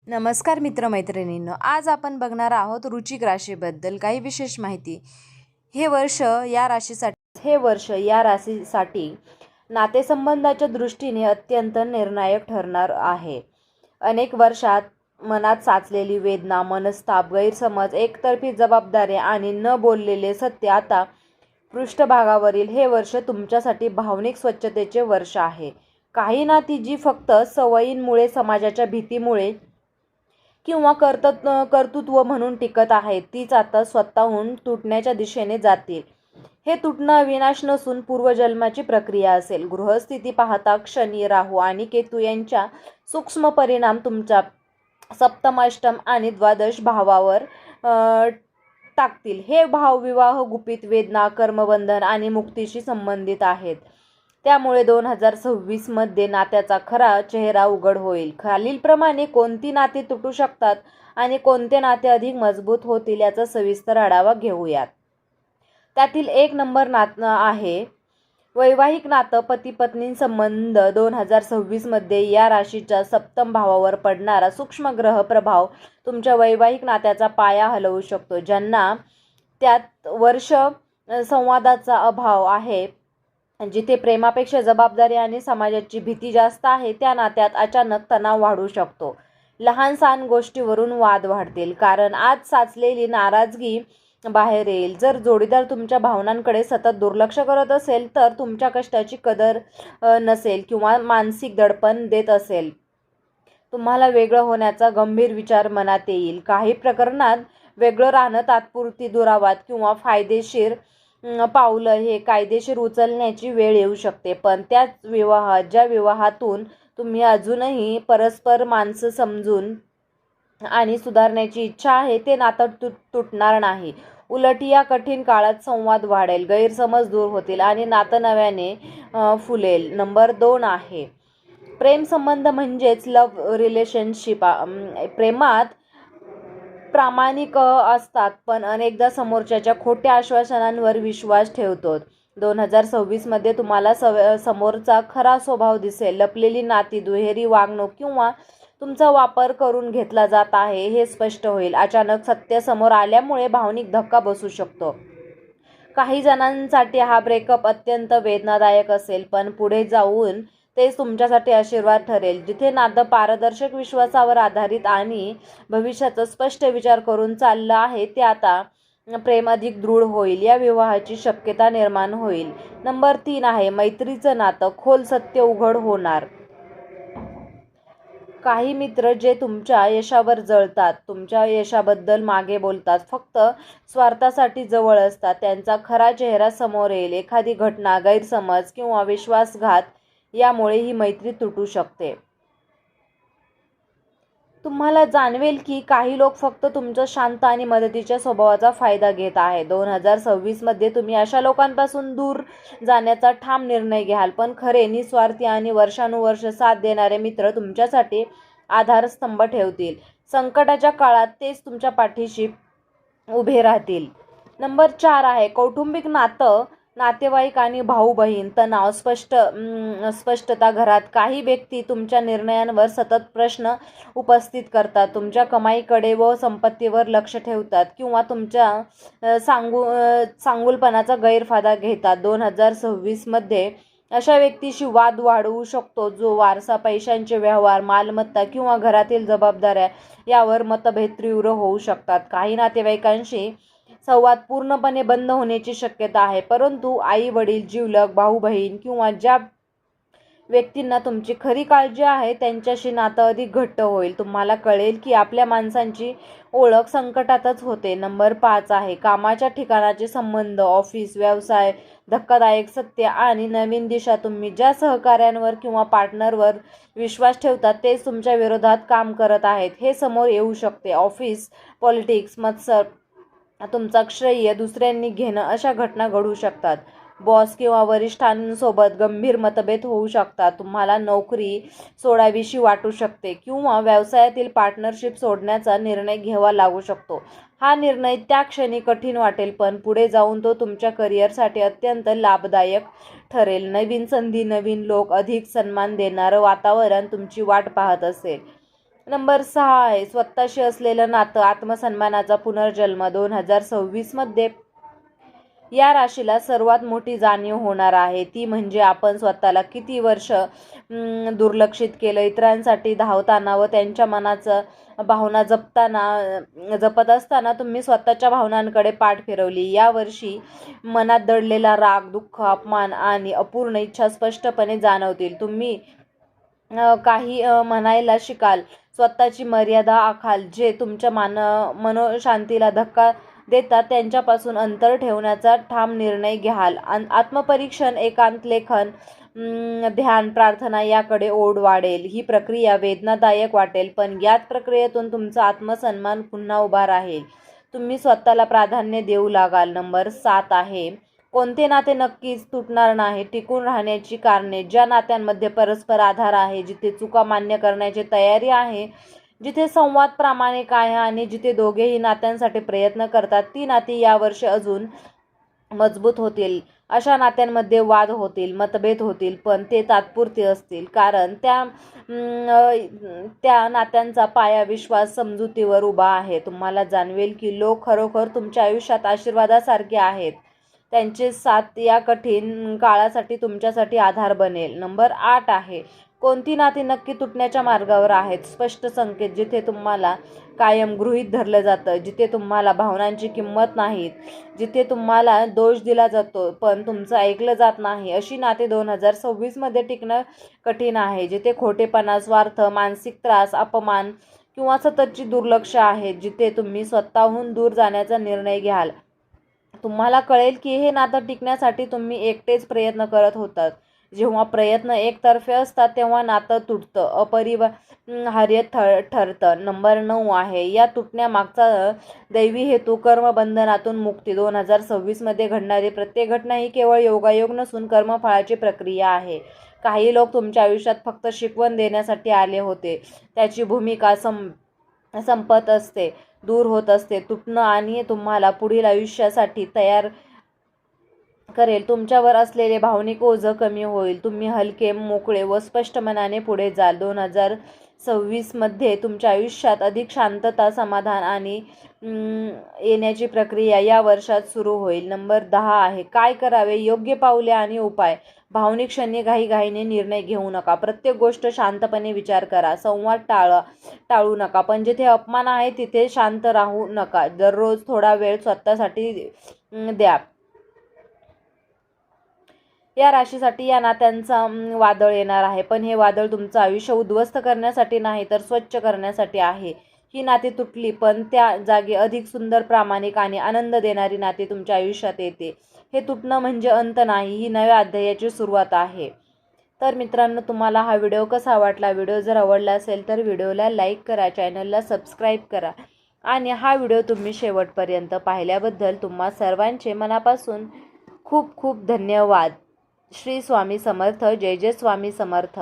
नमस्कार मित्रमैत्रिणींनो, आज आपण बघणार आहोत वृश्चिक राशीबद्दल काही विशेष माहिती. हे वर्ष या राशीसाठी नातेसंबंधाच्या दृष्टीने अत्यंत निर्णायक ठरणार आहे. अनेक वर्षात मनात साचलेली वेदना, मनस्ताप, गैरसमज, एकतर्फी जबाबदारी आणि न बोललेले सत्य आता पृष्ठभागावरील हे वर्ष तुमच्यासाठी भावनिक स्वच्छतेचे वर्ष आहे. काही नाती जी फक्त सवयींमुळे, समाजाच्या भीतीमुळे किंवा कर्तृत्व म्हणून टिकत आहेत, तीच आता स्वतःहून तुटण्याच्या दिशेने जातील. हे तुटणं अविनाश नसून पूर्वजन्माची प्रक्रिया असेल. गृहस्थिती पाहता शनी, राहू आणि केतू यांच्या सूक्ष्म परिणाम तुमच्या सप्तम, अष्टम आणि द्वादश भावावर टाकतील. हे भाव विवाह, गुपित, वेदना, कर्मबंधन आणि मुक्तीशी संबंधित आहेत. त्यामुळे 2026 मध्ये नात्याचा खरा चेहरा उघड होईल. खालीलप्रमाणे कोणती नाती तुटू शकतात आणि कोणते नाते अधिक मजबूत होतील याचा सविस्तर आढावा घेऊयात. त्यातील 1 नंबर नातं आहे वैवाहिक नातं. पती पत्नी संबंध. 2026 मध्ये या राशीच्या सप्तम भावावर पडणारा सूक्ष्म ग्रह प्रभाव तुमच्या वैवाहिक नात्याचा पाया हलवू शकतो. ज्यांना त्यात वर्ष संवादाचा अभाव आहे, जिथे प्रेमापेक्षा जबाबदारी आणि समाजाची भीती जास्त आहे, त्या नात्यात अचानक तणाव वाढू शकतो. लहान सहान गोष्टीवरून वाद वाढतील, कारण आज साचलेली नाराजगी बाहेर येईल. जर जोडीदार तुमच्या भावनांकडे सतत दुर्लक्ष करत असेल, तर तुमच्या कष्टाची कदर नसेल किंवा मानसिक दडपण देत असेल, तुम्हाला वेगळं होण्याचा गंभीर विचार मनात येईल. काही प्रकरणात वेगळं राहणं तात्पुरती दुरावात किंवा फायदेशीर पावलं हे कायदेशीर उचलण्याची वेळ येऊ शकते. पण त्याच ज्या विवाहातून तुम्ही अजूनही परस्पर माणसं समजून आणि सुधारण्याची इच्छा आहे, ते नातं तुटणार नाही. उलट या कठीण काळात संवाद वाढेल, गैरसमज दूर होतील आणि नातं नव्याने फुलेल. नंबर 2 आहे प्रेम संबंध म्हणजेच लव्ह रिलेशनशिप. प्रेमात प्रामाणिक असतात, पण अनेकदा समोरच्याच्या खोट्या आश्वासनांवर विश्वास ठेवतो. 2026 मध्ये तुम्हाला समोरचा खरा स्वभाव दिसेल. लपलेली नाती, दुहेरी वागणूक किंवा तुमचा वापर करून घेतला जात आहे हे स्पष्ट होईल. अचानक सत्य समोर आल्यामुळे भावनिक धक्का बसू शकतो. काही जणांसाठी हा ब्रेकअप अत्यंत वेदनादायक असेल, पण पुढे जाऊन तेच तुमच्यासाठी आशीर्वाद ठरेल. जिथे नातं पारदर्शक विश्वासावर आधारित आणि भविष्याचा स्पष्ट विचार करून चाललं आहे, ते आता प्रेम अधिक दृढ होईल. या विवाहाची शक्यता निर्माण होईल. नंबर 3 आहे मैत्रीचं नातं. खोल सत्य उघड होणार. काही मित्र जे तुमच्या यशावर जळतात, तुमच्या यशाबद्दल मागे बोलतात, फक्त स्वार्थासाठी जवळ असतात, त्यांचा खरा चेहरा समोर येईल. एखादी घटना, गैरसमज किंवा विश्वासघात यामुळे ही मैत्री तुटू शकते. तुम्हाला जाणवेल की काही लोक फक्त तुमच्या शांत आणि मदतीच्या स्वभावाचा फायदा घेत आहेत. 2026 मध्ये तुम्ही अशा लोकांपासून दूर जाण्याचा ठाम निर्णय घ्याल, पण खरे, निस्वार्थी आणि वर्षानुवर्ष साथ देणारे मित्र तुमच्यासाठी आधारस्तंभ ठेवतील. संकटाच्या काळात तेच तुमच्या पाठीशी उभे राहतील. नंबर 4 आहे कौटुंबिक नातं. नातेवाईक आणि भाऊ बहीण. तणाव, स्पष्टता घरात. काही व्यक्ती तुमच्या निर्णयांवर सतत प्रश्न उपस्थित करतात, तुमच्या कमाईकडे व संपत्तीवर लक्ष ठेवतात किंवा तुमच्या चांगुलपणाचा गैरफायदा घेतात. 2026 मध्ये अशा व्यक्तीशी वाद वाढवू शकतो, जो वारसा, पैशांचे व्यवहार, मालमत्ता किंवा घरातील जबाबदाऱ्या यावर मतभेद तीव्र होऊ शकतात. काही नातेवाईकांशी संवाद पूर्णपणे बंद होण्याची शक्यता आहे, परंतु आई वडील, जिवलग, भाऊ बहीण किंवा ज्या व्यक्तींना तुमची खरी काळजी आहे त्यांच्याशी नातं अधिक घट्ट होईल. तुम्हाला कळेल की आपल्या माणसांची ओळख संकटातच होते. नंबर 5 आहे कामाच्या ठिकाणाचे संबंध. ऑफिस, व्यवसाय, धक्कादायक सत्य आणि नवीन दिशा. तुम्ही ज्या सहकाऱ्यांवर किंवा पार्टनरवर विश्वास ठेवतात, तेच तुमच्या विरोधात काम करत आहेत हे समोर येऊ शकते. ऑफिस पॉलिटिक्स, मत्सर, तुमचा श्रेय दुसऱ्यांनी घेणं अशा घटना घडू शकतात. बॉस किंवा वरिष्ठांसोबत गंभीर मतभेद होऊ शकतात. तुम्हाला नोकरी सोडावीशी वाटू शकते किंवा व्यवसायातील पार्टनरशिप सोडण्याचा निर्णय घ्यावा लागू शकतो. हा निर्णय त्या क्षणी कठीण वाटेल, पण पुढे जाऊन तो तुमच्या करिअरसाठी अत्यंत लाभदायक ठरेल. नवीन संधी, नवीन लोक, अधिक सन्मान देणारं वातावरण तुमची वाट पाहत असेल. नंबर 6 आहे स्वतःशी असलेलं नातं, आत्मसन्मानाचा पुनर्जन्म. 2026 मध्ये या राशीला सर्वात मोठी जाणीव होणार आहे, ती म्हणजे आपण स्वतःला किती वर्ष दुर्लक्षित केलं. इतरांसाठी धावताना व त्यांच्या मनाचं भावना जपत असताना तुम्ही स्वतःच्या भावनांकडे पाठ फिरवली. यावर्षी मनात दडलेला राग, दुःख, अपमान आणि अपूर्ण इच्छा स्पष्टपणे जाणवतील. तुम्ही काही म्हणायला शिकाल, स्वतःची मर्यादा आखाल. जे तुमच्या मनोशांतीला धक्का देतात त्यांच्यापासून अंतर ठेवण्याचा ठाम निर्णय घ्याल. आत्मपरीक्षण, एकांत, लेखन, ध्यान, प्रार्थना याकडे ओढ वाढेल. ही प्रक्रिया वेदनादायक वाटेल, पण याच प्रक्रियेतून तुमचा आत्मसन्मान पुन्हा उभा राहील. तुम्ही स्वतःला प्राधान्य देऊ लागाल. नंबर 7 आहे कोणते नाते नक्कीच तुटणार नाही. टिकून राहण्याची कारणे. ज्या नात्यांमध्ये परस्पर आधार आहे, जिथे चुका मान्य करण्याची तयारी आहे, जिथे संवाद प्रामाणिक आहे आणि जिथे दोघेही नात्यांसाठी प्रयत्न करतात, ती नाती यावर्षी अजून मजबूत होतील. अशा नात्यांमध्ये वाद होतील, मतभेद होतील, पण ते तात्पुरते असतील, कारण त्या नात्यांचा पाया विश्वास, समजुतीवर उभा आहे. तुम्हाला जाणवेल की लोक खरोखर तुमच्या आयुष्यात आशीर्वादासारखे आहेत. त्यांचे साथ या कठीण काळासाठी तुमच्यासाठी आधार बनेल. नंबर 8 आहे कोणती नाती नक्की तुटण्याच्या मार्गावर आहेत. स्पष्ट संकेत. जिथे तुम्हाला कायम गृहीत धरलं जातं, जिथे तुम्हाला भावनांची किंमत नाहीत, जिथे तुम्हाला दोष दिला जातो पण तुमचं ऐकलं जात नाही, अशी नाते 2026 मध्ये टिकणं कठीण आहे. जिथे खोटेपणा, स्वार्थ, मानसिक त्रास, अपमान किंवा सततची दुर्लक्ष आहे, जिथे तुम्ही स्वतःहून दूर जाण्याचा निर्णय घ्याल. तुम्हाला कळेल की हे नातं टिकण्यासाठी तुम्ही एकटेच प्रयत्न करत होतात. जेव्हा प्रयत्न एकतर्फे असतात तेव्हा नातं तुटतं, अपरिहार्य ठरतं. नंबर 9 आहे या तुटण्यामागचा दैवी हेतू, कर्मबंधनातून मुक्ती. 2026 मध्ये घडणारी प्रत्येक घटना ही केवळ योगायोग नसून कर्मफळाची प्रक्रिया आहे. काही लोक तुमच्या आयुष्यात फक्त शिकवण देण्यासाठी आले होते. त्याची भूमिका संपत असते, दूर होत असते. तुटणं आणि तुम्हाला पुढील आयुष्यासाठी तयार करेल. तुमच्यावर असलेले भावनिक ओझं कमी होईल. तुम्ही हलके, मोकळे व स्पष्ट मनाने पुढे जाल. 2026 मध्ये तुमच्या आयुष्यात अधिक शांतता, समाधान आणि येण्याची प्रक्रिया या वर्षात सुरू होईल. नंबर 10 आहे काय करावे, योग्य पावले आणि उपाय. भावनिक क्षणी घाईघाईने निर्णय घेऊ नका. प्रत्येक गोष्ट शांतपणे विचार करा. संवाद टाळू नका, पण जिथे अपमान आहे तिथे शांत राहू नका. दररोज थोडा वेळ स्वतःसाठी द्या. या राशीसाठी या नात्यांचा वादळ येणार आहे, पण हे वादळ तुमचं आयुष्य उद्ध्वस्त करण्यासाठी नाही तर स्वच्छ करण्यासाठी आहे. ही नाती तुटली, पण त्या जागी अधिक सुंदर, प्रामाणिक आणि आनंद देणारी नाती तुमच्या आयुष्यात येते. हे तुटणं म्हणजे अंत नाही, ही नव्या अध्यायाची सुरुवात आहे. तर मित्रांनो, तुम्हाला हा व्हिडिओ कसा वाटला? व्हिडिओ जर आवडला असेल तर व्हिडिओला लाईक करा, चॅनलला सबस्क्राईब करा आणि हा व्हिडिओ तुम्ही शेवटपर्यंत पाहिल्याबद्दल तुम्हा सर्वांचे मनापासून खूप खूप धन्यवाद. श्री स्वामी समर्थ. जय जय स्वामी समर्थ.